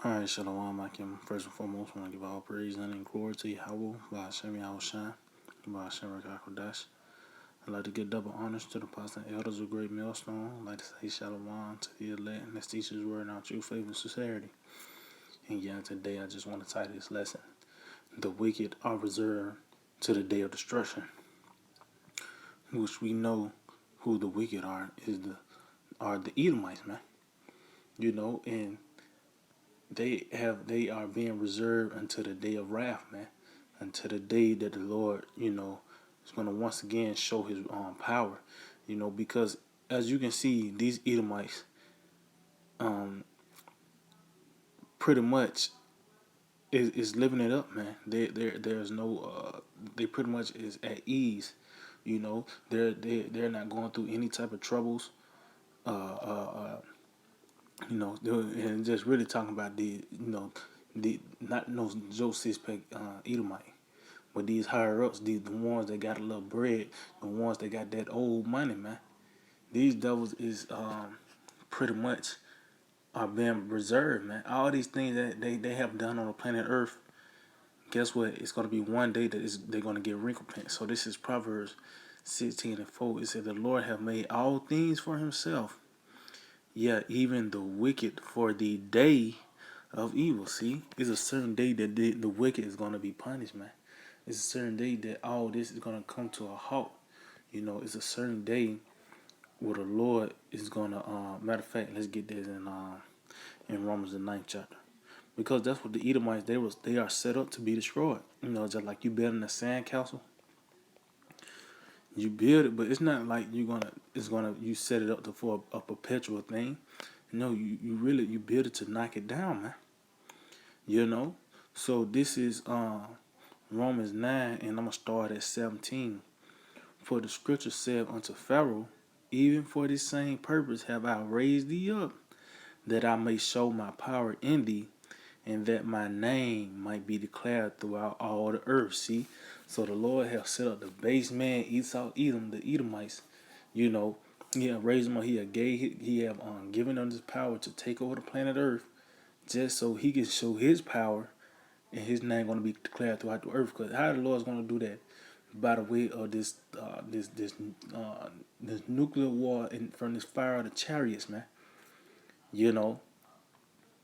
Alright, Shalom, Akim. First and foremost, I want to give all praise and glory to Yahweh, by Hashem Yahushua, by Hashem Rakakodash. I'd like to give double honors to the apostles and elders of Great Millstone. I'd like to say Shalom to the elect and let's teach His word in our true faith and sincerity. And yeah, today I just want to title this lesson, The Wicked Are Reserved to the Day of Destruction. Which we know who the wicked are the Edomites, man. And they are being reserved until the day of wrath, man. Until the day that the Lord, is going to once again show His power, because as you can see, these Edomites, pretty much is living it up, man. There's no they pretty much is at ease, they're not going through any type of troubles, and just really talking about the not no Joe Sixpack Edomite, but these higher ups, the ones that got a little bread, the ones that got that old money, man. These devils is pretty much are being reserved, man. All these things that they have done on the planet Earth, guess what? It's going to be one day that they're going to get recompense. So this is Proverbs 16:4. It said, "The Lord have made all things for Himself. Yeah, even the wicked for the day of evil." See, it's a certain day that the wicked is going to be punished, man. It's a certain day that all this is going to come to a halt. It's a certain day where the Lord is going to, matter of fact, let's get this in Romans the 9th chapter. Because that's what the Edomites, they are set up to be destroyed. Just like you building a sand castle. You build it, but it's not like you set it up for a perpetual thing. No, you build it to knock it down, man. So this is Romans 9, and I'm gonna start at 17. For the scripture said unto Pharaoh, even for this same purpose have I raised thee up, that I may show my power in thee, and that my name might be declared throughout all the earth. See, so the Lord has set up the base man Esau, Edom, the Edomites. He have raised them up. He have given them this power to take over the planet Earth, just so He can show His power, and His name going to be declared throughout the earth. Because how the Lord is going to do that? By the way of this nuclear war and from this fire of the chariots, man.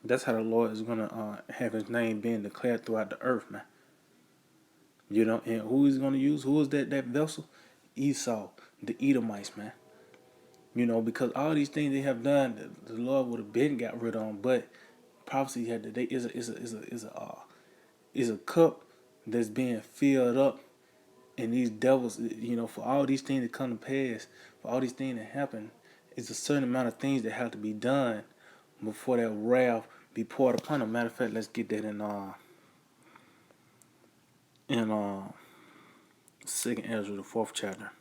That's how the Lord is gonna have His name being declared throughout the earth, man. And who He's gonna use? Who is that vessel? Esau, the Edomites, man. Because all these things they have done, the Lord would have been got rid of, but prophecy had that they is a cup that's being filled up, and these devils, for all these things to come to pass, for all these things to happen, it's a certain amount of things that have to be done before that wrath be poured upon them. Matter of fact, let's get that in Second Ezra, the 4th chapter.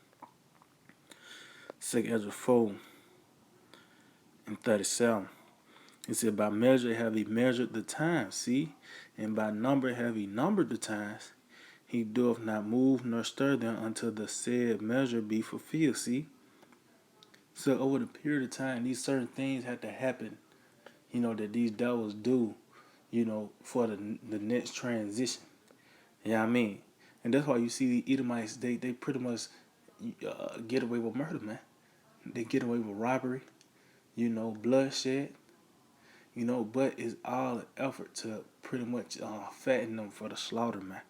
Second Ezra 4:37. It said, by measure have He measured the times, see, and by number have He numbered the times. He doeth not move nor stir them until the said measure be fulfilled. See, so over the period of time, these certain things have to happen. That these devils do. For the next transition. Yeah, what I mean, and that's why you see the Edomites. They pretty much get away with murder, man. They get away with robbery. Bloodshed. But it's all an effort to pretty much fatten them for the slaughter, man.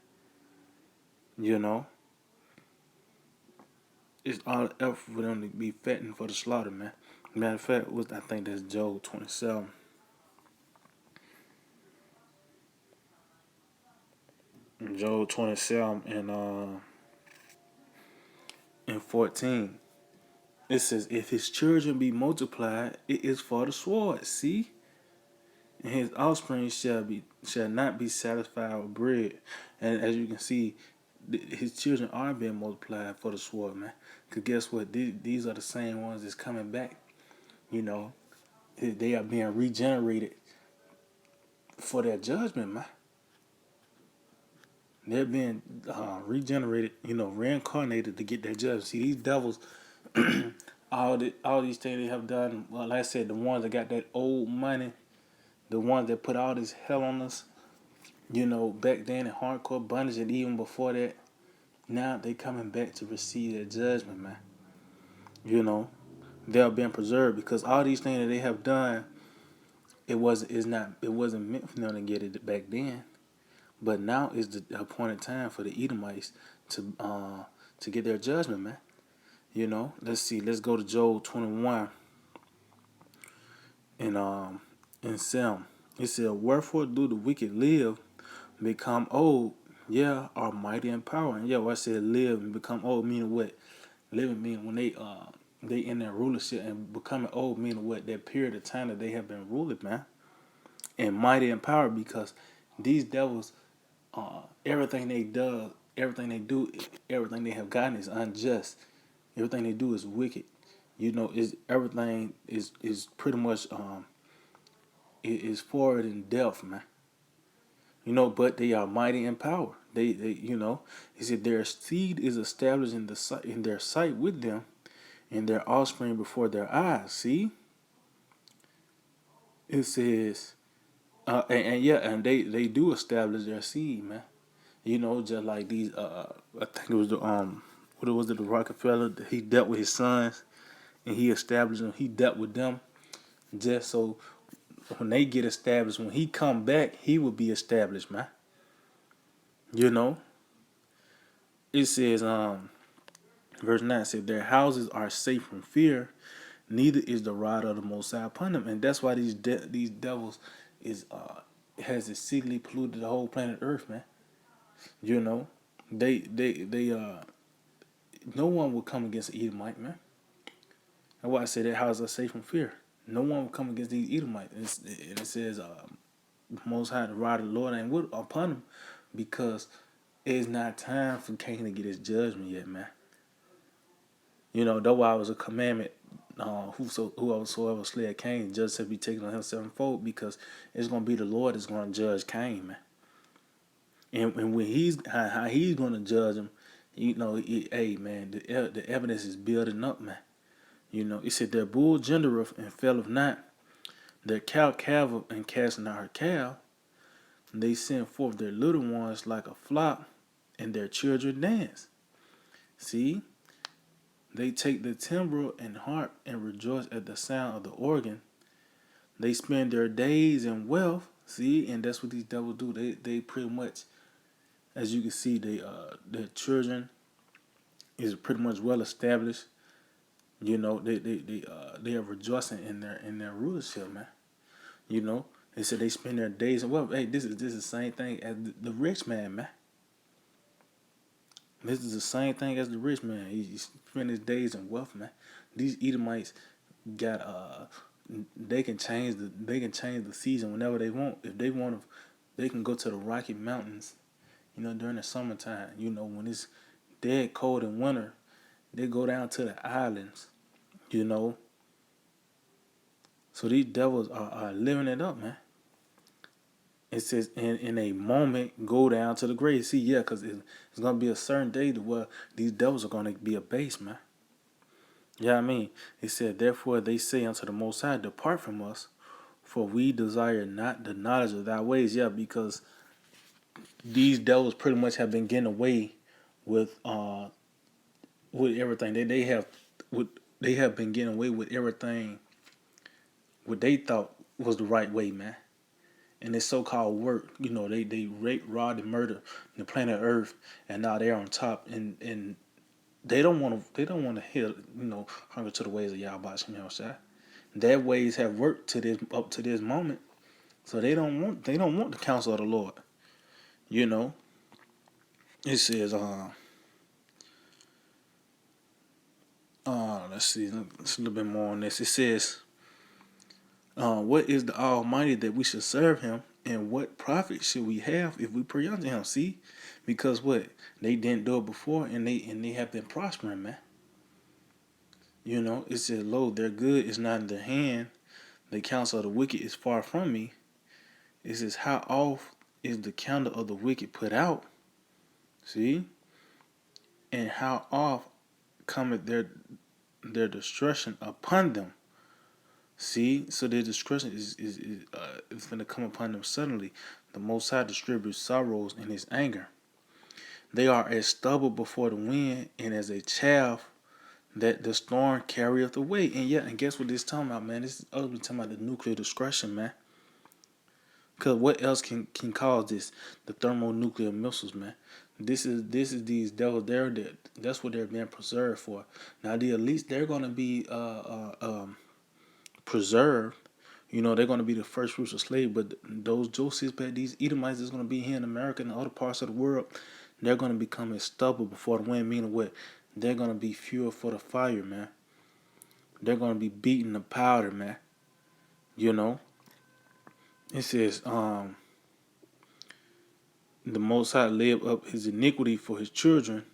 It's all an effort for them to be fattened for the slaughter, man. Matter of fact, I think that's Job 27. Job 27 and 14. It says, if his children be multiplied, it is for the sword. See? And his offspring shall not be satisfied with bread. And as you can see, his children are being multiplied for the sword, man. Because guess what? These are the same ones that's coming back. They are being regenerated for their judgment, man. They're being regenerated, reincarnated to get their judgment. See, these devils, all these things they have done, well, like I said, the ones that got that old money, the ones that put all this hell on us, back then in hardcore bondage and even before that, now they coming back to receive their judgment, man. You know, they're being preserved because all these things that they have done, it wasn't meant for them to get it back then. But now is the appointed time for the Edomites to get their judgment, man. Let's see. Let's go to Job 21 and in Sam. It said, "Wherefore do the wicked live, become old? Yeah, are mighty in power." And yeah, what I said live and become old meaning what? Living meaning when they in their rulership and becoming old meaning what? That period of time that they have been ruling, man. And mighty in power because these devils, everything they do, everything they have gotten is unjust. Everything they do is wicked. Is everything is pretty much is forward in depth, man. But they are mighty in power. He said their seed is established in their sight with them, and their offspring before their eyes. See, it says, and yeah, and they do establish their seed, man. Just like these. I think it was what was it? The Rockefeller. He dealt with his sons, and he established them. He dealt with them just so when they get established, when he come back, he will be established, man. You know, it says, verse 9 said, "Their houses are safe from fear, neither is the rod of the Most High upon them." And that's why these devils is has exceedingly polluted the whole planet Earth, man. You know, they no one will come against the Edomite, man. That's why I said their houses are safe from fear. No one will come against these Edomites. And it says, Most High, the rod of the Lord ain't upon them, because it's not time for Cain to get his judgment yet, man. That's why it was a commandment. Whosoever slay Cain, judge shall be taken on him sevenfold, because it's gonna be the Lord that's gonna judge Cain, man. And when how he's gonna judge him, hey man, the evidence is building up, man. It said their bull gendereth and faileth not, their cow calveth and casteth not her calf. And they send forth their little ones like a flock, and their children dance. See, they take the timbrel and harp and rejoice at the sound of the organ. They spend their days in wealth. See, and that's what these devils do. They pretty much, as you can see, their children is pretty much well established. They are rejoicing in their rulership, man. They said they spend their days in wealth. Hey, this is the same thing as the rich man, man. This is the same thing as the rich man. He spent his days in wealth, man. These Edomites got they can change the season whenever they want. If they want to, they can go to the Rocky Mountains, during the summertime. When it's dead cold in winter, they go down to the islands, So these devils are living it up, man. It says, in a moment, go down to the grave. See, yeah, because it's going to be a certain day to where these devils are going to be abased, man. Yeah, I mean, it said, therefore they say unto the Most High, depart from us, for we desire not the knowledge of thy ways. Yeah, because these devils pretty much have been getting away with everything. They have been getting away with everything what they thought was the right way, man. And this so-called work, they rape, rob, and murder the planet Earth, and now they're on top, and they don't want to hear, hunger to the ways of Yahweh Shem Shai. Their ways have worked to this up to this moment, so they don't want the counsel of the Lord. It says, let's see, let's a little bit more on this. It says, what is the Almighty that we should serve Him, and what profit should we have if we pray unto Him? See, because what they didn't do it before, and they have been prospering, man. It says, lo, their good is not in their hand. The counsel of the wicked is far from me. It says, how oft is the candle of the wicked put out? See, and how oft cometh their destruction upon them? See, so their destruction is going to come upon them suddenly. The Most High distributes sorrows in His anger. They are as stubble before the wind, and as a chaff that the storm carrieth away. And yeah, and guess what this is talking about, man? This is ultimately talking about the nuclear destruction, man. Cause what else can cause this? The thermonuclear missiles, man. This is these devils. That's what they're being preserved for. Now the elites, they're gonna be preserved. You know, they're gonna be the first fruits of slavery. But those Josephs, these Edomites, that's gonna be here in America and other parts of the world, they're gonna become as stubble before the wind. Meaning what? They're gonna be fuel for the fire, man. They're gonna be beating the powder, man. You know. It says, the Most High laid up His iniquity for His children.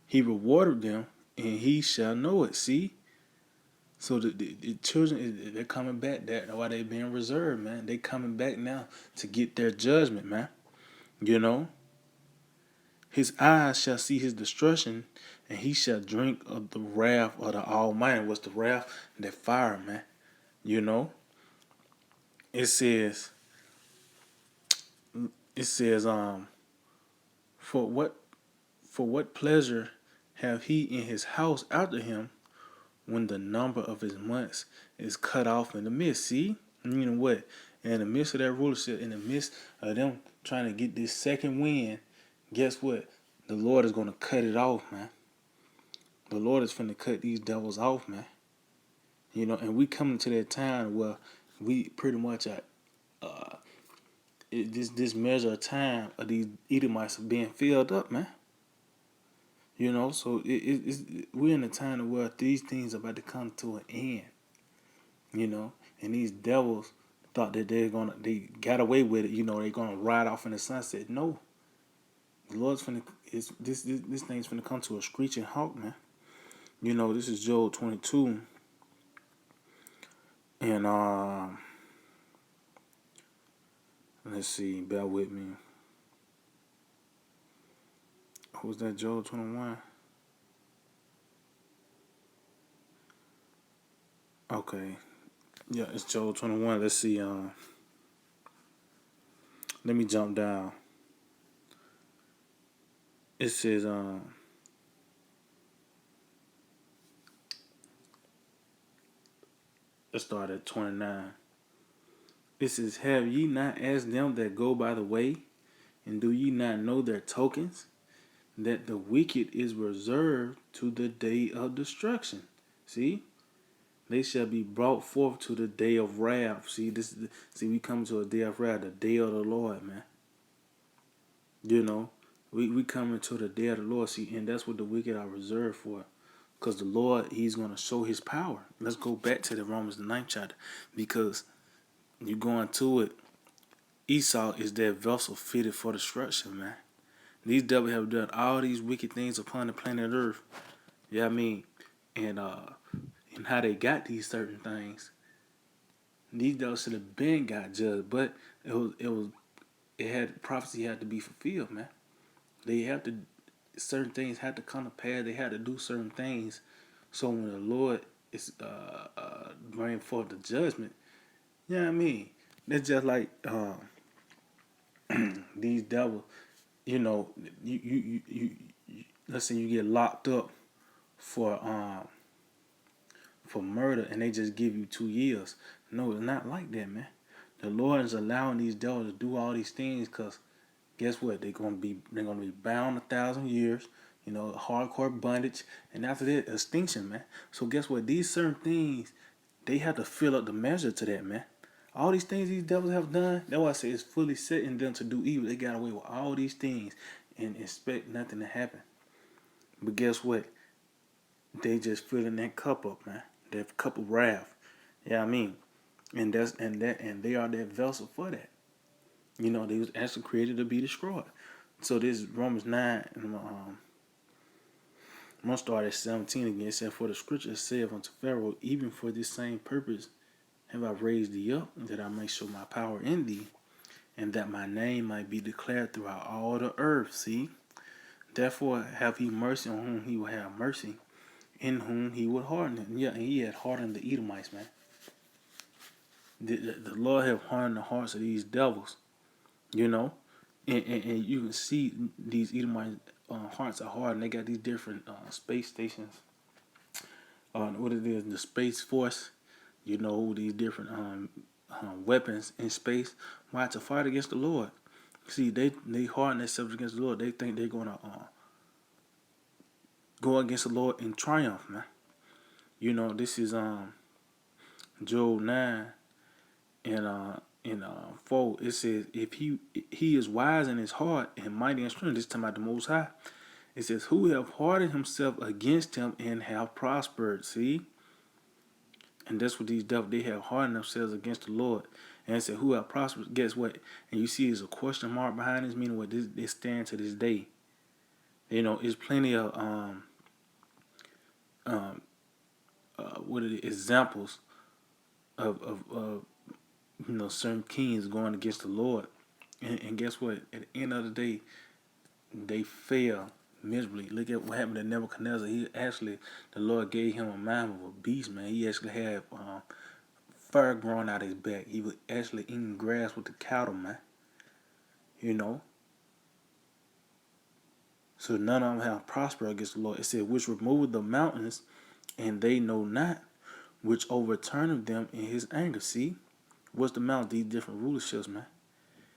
He rewarded them, and He shall know it. See, so the children, they're coming back. That's why they being reserved, man. They coming back now to get their judgment, man. You know, His eyes shall see His destruction, and He shall drink of the wrath of the Almighty. What's the wrath? That fire, man. You know, it says, it says, for what For what pleasure have he in his house after him when the number of his months is cut off in the midst? See? You know what? In the midst of that rulership, in the midst of them trying to get this second win, guess what? The Lord is going to cut it off, man. The Lord is finna cut these devils off, man. You know, and we coming to that time where we pretty much are this measure of time of these Edomites being filled up, man. You know, so we're in a time where these things are about to come to an end. You know, and these devils thought that they got away with it. You know, they're gonna ride off in the sunset. No, the Lord's finna this thing's finna come to a screeching halt, man. You know, this is Joel 22, and let's see, bear with me. Who's that? Joel 21. Okay, yeah, it's Joel 21. Let's see. Let me jump down. It says let's start at 29. It says, have ye not asked them that go by the way, and do ye not know their tokens, that the wicked is reserved to the day of destruction? See, they shall be brought forth to the day of wrath. See, we come to a day of wrath, the day of the Lord, man. You know, we come into the day of the Lord. See, and that's what the wicked are reserved for. Because the Lord, He's going to show His power. Let's go back to the Romans, the 9th chapter. Because you go into it, Esau is that vessel fitted for destruction, man. These devils have done all these wicked things upon the planet Earth. Yeah, I mean, and how they got these certain things. These devils should have been got judged, but it had prophecy had to be fulfilled, man. They have to certain things had to come to pass. They had to do certain things. So when the Lord is bringing forth the judgment, you know what I mean? It's just like these devils. You know, let's say you get locked up for murder and they just give you 2 years. No, it's not like that, man. The Lord is allowing these devils to do all these things because guess what? They're gonna be bound 1,000 years. You know, hardcore bondage, and after that, extinction, man. So guess what? These certain things, they have to fill up the measure to that, man. All these things these devils have done, that's why I say it's fully set in them to do evil. They got away with all these things and expect nothing to happen. But guess what? They just filling that cup up, man. That cup of wrath. Yeah, I mean, and they are that vessel for that. You know, they was actually created to be destroyed. So this Romans 9, and I'm gonna start at 17 again. It said, for the scripture saith unto Pharaoh, even for this same purpose have I raised thee up, that I may show my power in thee, and that my name might be declared throughout all the earth. See? Therefore have he mercy on whom he will have mercy, in whom he would harden. And yeah, and he had hardened the Edomites, man. the Lord have hardened the hearts of these devils, you know, and you can see these Edomite hearts are hardened. They got these different space stations. What it is, the Space Force, you know, these different weapons in space. Why? To fight against the Lord. See, they harden themselves against the Lord. They think they're gonna go against the Lord in triumph, man. You know, this is Job 9 and in 4. It says, if he is wise in his heart and mighty in strength, this is talking about the Most High. It says, who have hardened himself against him and have prospered. See? And that's what these devils, they have hardened themselves against the Lord. And it said, who have prospered, guess what? And you see there's a question mark behind this, meaning what this they stand to this day. You know, it's plenty of um what are the examples of you know, certain kings going against the Lord. And guess what? At the end of the day, they fail miserably. Look at what happened to Nebuchadnezzar. He actually, the Lord gave him a mind of a beast, man. He actually had fur growing out his back. He was actually eating grass with the cattle, man. You know? So none of them have prospered against the Lord. It said, which removed the mountains, and they know not, which overturned them in his anger. See? What's the mountain? These different rulerships, man.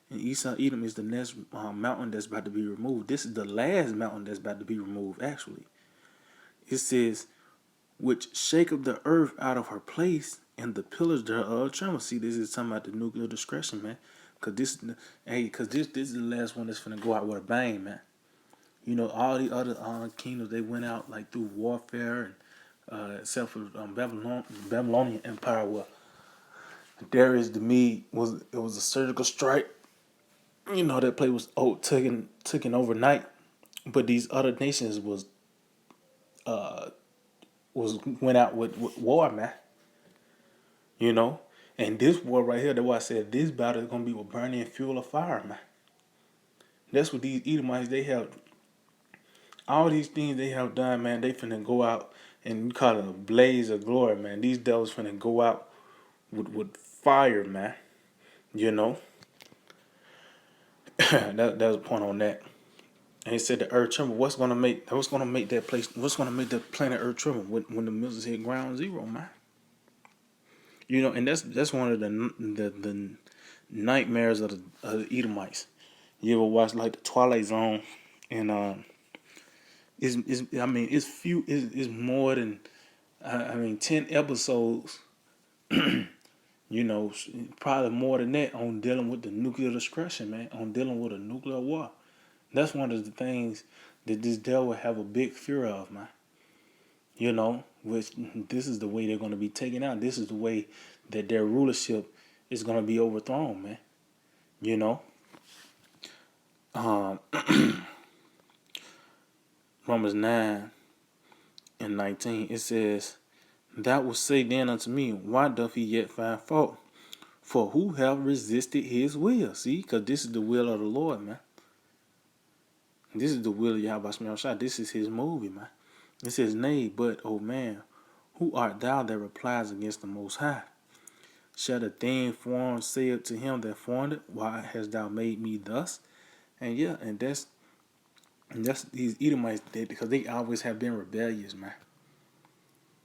And Esau Edom is the next mountain that's about to be removed. This is the last mountain that's about to be removed, actually. It says, which shake up the earth out of her place, and the pillars thereof tremble. See, this is talking about the nuclear discretion, man. Cause this is the last one that's gonna go out with a bang, man. You know, all the other kingdoms, they went out like through warfare, and except for Babylonian Empire, where Darius the Mede was a surgical strike. You know, that place was taken overnight, but these other nations was went out with war, man. You know, and this war right here, that's why I said this battle is gonna be with burning fuel of fire, man. That's what these Edomites, they have all these things they have done, man. They finna go out and you call it a blaze of glory, man. These devils finna go out with fire, man. You know, that was a point on that. And he said the earth tremble. What's gonna make that place? What's gonna make the planet Earth tremble when the missiles hit ground zero, man? You know, and that's one of the nightmares of the Edomites. You ever watch like the Twilight Zone, and it's I mean it's more than I mean 10 episodes. You know, probably more than that on dealing with the nuclear discretion, man. On dealing with a nuclear war. That's one of the things that this devil have a big fear of, man. You know, which this is the way they're going to be taken out. This is the way that their rulership is going to be overthrown, man. You know, um, Romans 9:19, it says, thou wilt say then unto me, why doth he yet find fault? For who have resisted his will? See, because this is the will of the Lord, man. This is the will of Yahweh Shai. This is his movie, man. It says, nay, but, O man, who art thou that replies against the Most High? Shall the thing formed say to him that formed it, why hast thou made me thus? And yeah, and that's these Edomites, because they always have been rebellious, man.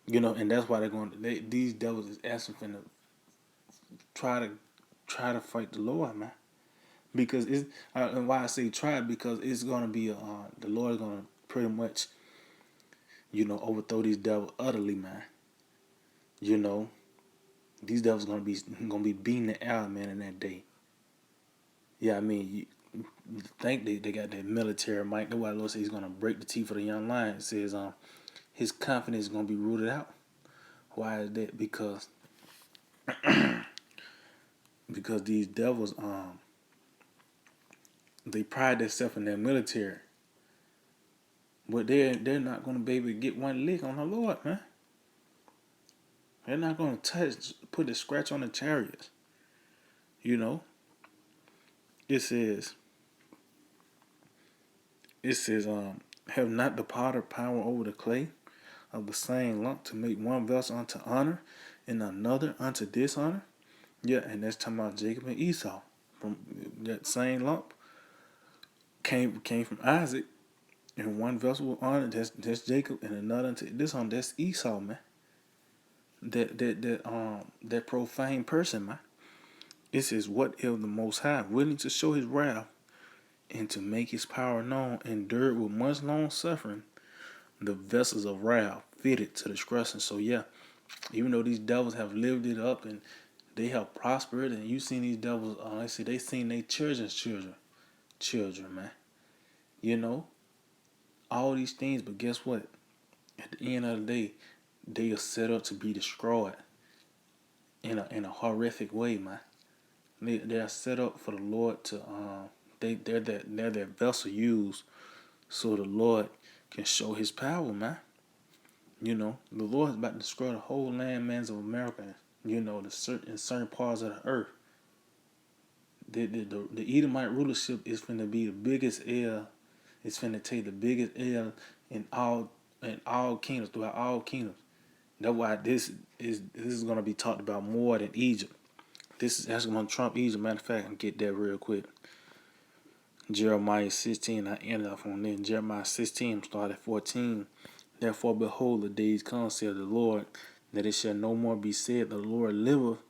You know, and that's why these devils is asking for to try to try to fight the Lord, man. Because it's and why I say try, because it's gonna be the Lord is gonna pretty much, you know, overthrow these devils utterly, man. You know, these devils gonna be beating the air, man, in that day. Yeah, I mean, you think they got that military might. That's why the Lord says He's gonna break the teeth of the young lion. It says His confidence is gonna be rooted out. Why is that? Because these devils they pride themselves in their military, but they're not gonna be able to get one lick on the Lord, man. They're not gonna put a scratch on the chariots. You know, it says have not the potter power over the clay of the same lump to make one vessel unto honor and another unto dishonor? Yeah, and that's talking about Jacob and Esau. From that same lump came from Isaac, and one vessel on it. That's Jacob, and another this one that's Esau, man. That profane person, man. It says, "What if the Most High, willing to show His wrath and to make His power known, endured with much long suffering the vessels of wrath fitted to destruction." So yeah, even though these devils have lived it up and they have prospered, and you seen these devils, they seen their children, man. You know all these things, but guess what? At the end of the day, they are set up to be destroyed in a horrific way, man. They are set up for the Lord to they're that vessel used so the Lord can show His power, man. The Lord is about to destroy the whole landmass of America. In certain parts of the earth. The Edomite rulership is finna be the biggest L. It's finna take the biggest L in all kingdoms, throughout all kingdoms. That's why this is gonna be talked about more than Egypt. This is actually gonna trump Egypt. Matter of fact, I'll get that real quick. Jeremiah 16, I ended off on this. Jeremiah 16, start at 14. Therefore, behold, the days come, saith the Lord, that it shall no more be said, the Lord liveth,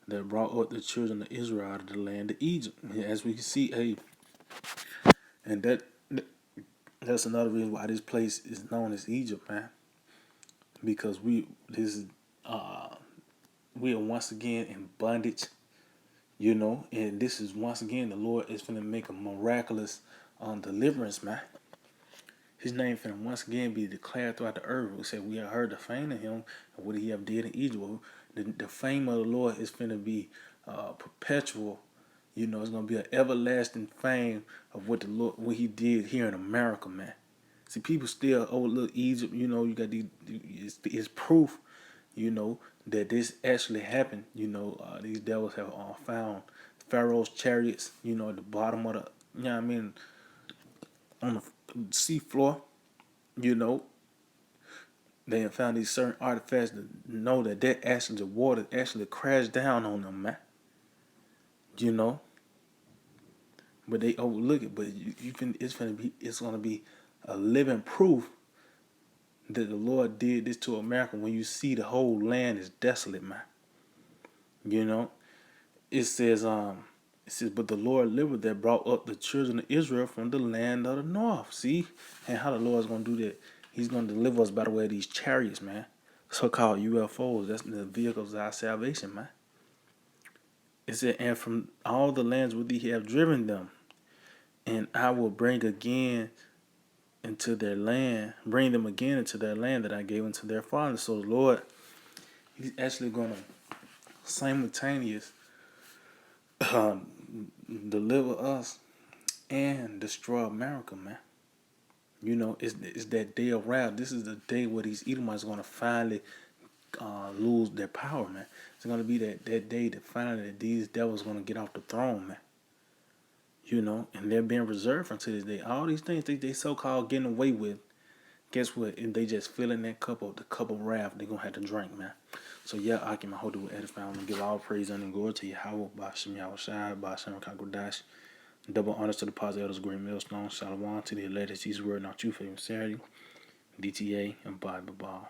that brought up the children of Israel out of the land of Egypt. As we can see, and that's another reason why this place is known as Egypt, man. Because we are once again in bondage, and this is once again the Lord is finna make a miraculous deliverance, man. His name finna once again be declared throughout the earth. We said we have heard the fame of him and what he have did in Egypt. The fame of the Lord is finna be perpetual. It's gonna be an everlasting fame of what he did here in America, man. See, people still overlook Egypt. You got it's proof, that this actually happened. These devils have found Pharaoh's chariots. At the bottom of the, on the sea floor. You know, they have found these certain artifacts to know that actually the water actually crashed down on them, man. You know, but they overlook it. But it's gonna be a living proof that the Lord did this to America when you see the whole land is desolate, man. You know, it says, but the Lord liveth that brought up the children of Israel from the land of the north. See, and how the Lord's gonna do that? He's gonna deliver us by the way of these chariots, man. So-called UFOs. That's the vehicles of our salvation, man. It said, and from all the lands where he have driven them, and I will bring them again into their land that I gave unto their fathers. So the Lord, He's actually gonna simultaneously deliver us and destroy America, man. It's that day of wrath. This is the day where these Edomites are gonna finally lose their power, man. It's gonna be that day that finally these devils gonna get off the throne, man. And they're being reserved until this day. All these things they so called getting away with. Guess what? And they just filling the cup of wrath they're gonna have to drink, man. So yeah, I can hold it with edify. I'm gonna give all praise and glory to Yahweh, Bashem Yahushai, Bashem Kagodash. Double honors to the positive elders, great millstone. Shalom to the elect. Jesus word, not you for sincerity. DTA and Bible Ball.